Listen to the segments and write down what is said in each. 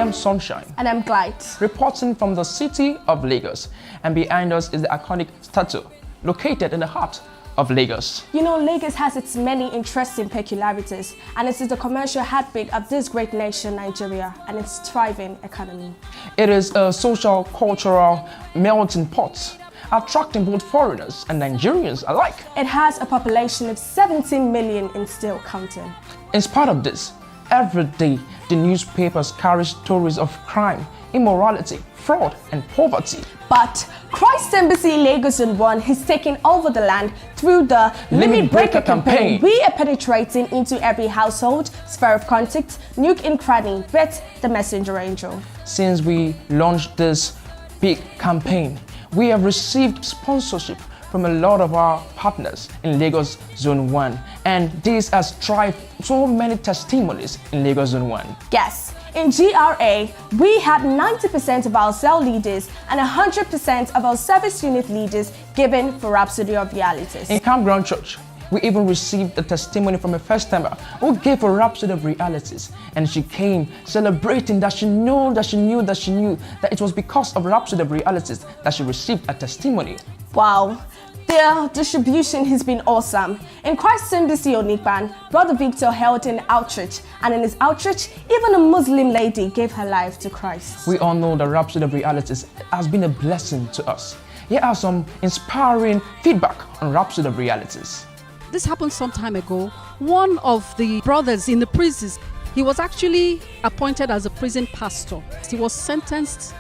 am Sunshine. And I'm Glide. Reporting from the city of Lagos. And behind us is the iconic statue, located in the heart of Lagos. You know, Lagos has its many interesting peculiarities, and it is the commercial heartbeat of this great nation, Nigeria, and its thriving economy. It is a social, cultural melting pot, attracting both foreigners and Nigerians alike. It has a population of 17 million and still counting. In spite of this, every day the newspapers carry stories of crime, immorality, fraud, and poverty. But Christ Embassy Lagos Zone 1 is taking over the land through the Limit Breaker campaign. We are penetrating into every household, sphere of contact, nook and cranny, bet the messenger angel. Since we launched this big campaign, we have received sponsorship from a lot of our partners in Lagos Zone 1, and this has driven so many testimonies in Lagos Zone 1. Yes, in GRA, we had 90% of our cell leaders and 100% of our service unit leaders given for Rhapsody of Realities. In Campground Church, we even received a testimony from a first-timer who gave a Rhapsody of Realities, and she came celebrating that she knew that it was because of Rhapsody of Realities that she received a testimony. Wow, their distribution has been awesome. In Christ Embassy Onikpan, Brother Victor held an outreach, and in his outreach, even a Muslim lady gave her life to Christ. We all know that Rhapsody of Realities has been a blessing to us. Here are some inspiring feedback on Rhapsody of Realities. This happened some time ago. One of the brothers in the prisons, he was actually appointed as a prison pastor. He was sentenced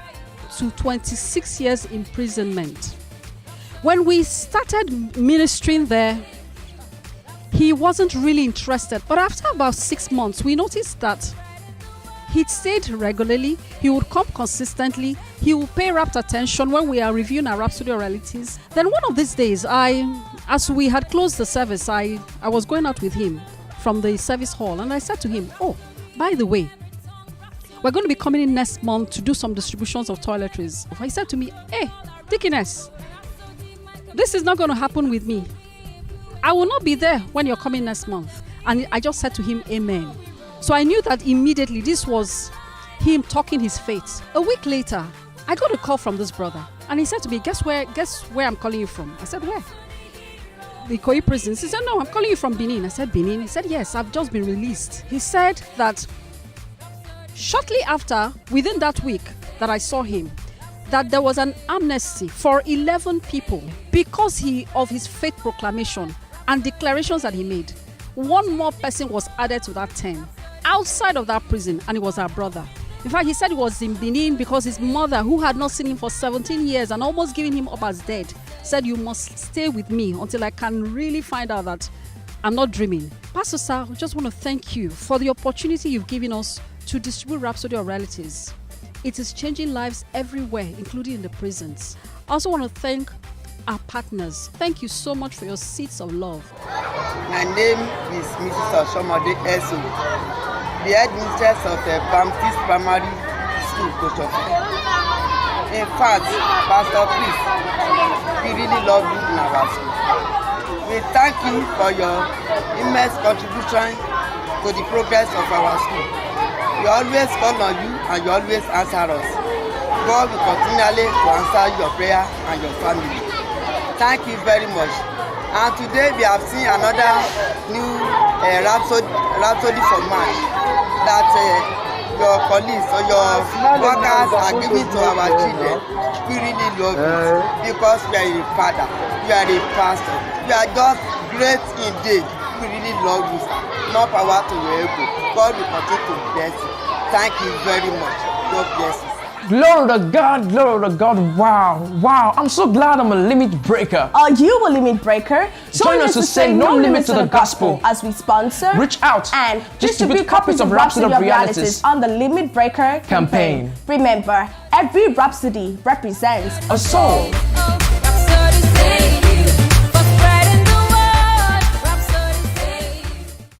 to 26 years imprisonment. When we started ministering there, he wasn't really interested. But after about 6 months, we noticed that he stayed regularly, he would come consistently, he would pay rapt attention when we are reviewing our Rhapsody of Realities. Then one of these days, as we had closed the service, I was going out with him from the service hall, and I said to him, "Oh, by the way, we're going to be coming in next month to do some distributions of toiletries." He said to me, "Hey, Dickiness, this is not going to happen with me. I will not be there when you're coming next month." And I just said to him, "Amen." So I knew that immediately this was him talking his faith. A week later, I got a call from this brother, and he said to me, guess where I'm calling you from?" I said, "Where?" "The Ikoyi prison." He said, "No, I'm calling you from Benin." I said, "Benin?" He said, "Yes, I've just been released." He said that shortly after, within that week that I saw him, that there was an amnesty for 11 people because of his faith proclamation and declarations that he made. One more person was added to that 10 outside of that prison, and it was our brother. In fact, he said he was in Benin because his mother, who had not seen him for 17 years and almost giving him up as dead, said, "You must stay with me until I can really find out that I'm not dreaming." Pastor Sir, I just want to thank you for the opportunity you've given us to distribute Rhapsody of Realities. It is changing lives everywhere, including in the prisons. I also want to thank our partners. Thank you so much for your seeds of love. My name is Mrs. Oshomode Eso, the headmistress of the Baptist Primary School, Koshofu. In fact, Pastor, please, we really love you in our school. We thank you for your immense contribution to the progress of our school. We always call on you and you always answer us. God will continually answer your prayer and your family. Thank you very much. And today we have seen another new Rhapsody for March that your colleagues or your workers are giving to our children. We really love it because we are a father, we are a pastor, we are just great indeed. We really love you. More power to your ego. God will continue to bless you. Thank you very much. God bless you. Glory to God, glory to God. Wow. I'm so glad I'm a limit breaker. Are you a limit breaker? Join us to say no limit to the gospel as we sponsor, reach out, and distribute copies of Rhapsody of Realities on the Limit Breaker campaign. Remember, every Rhapsody represents a soul.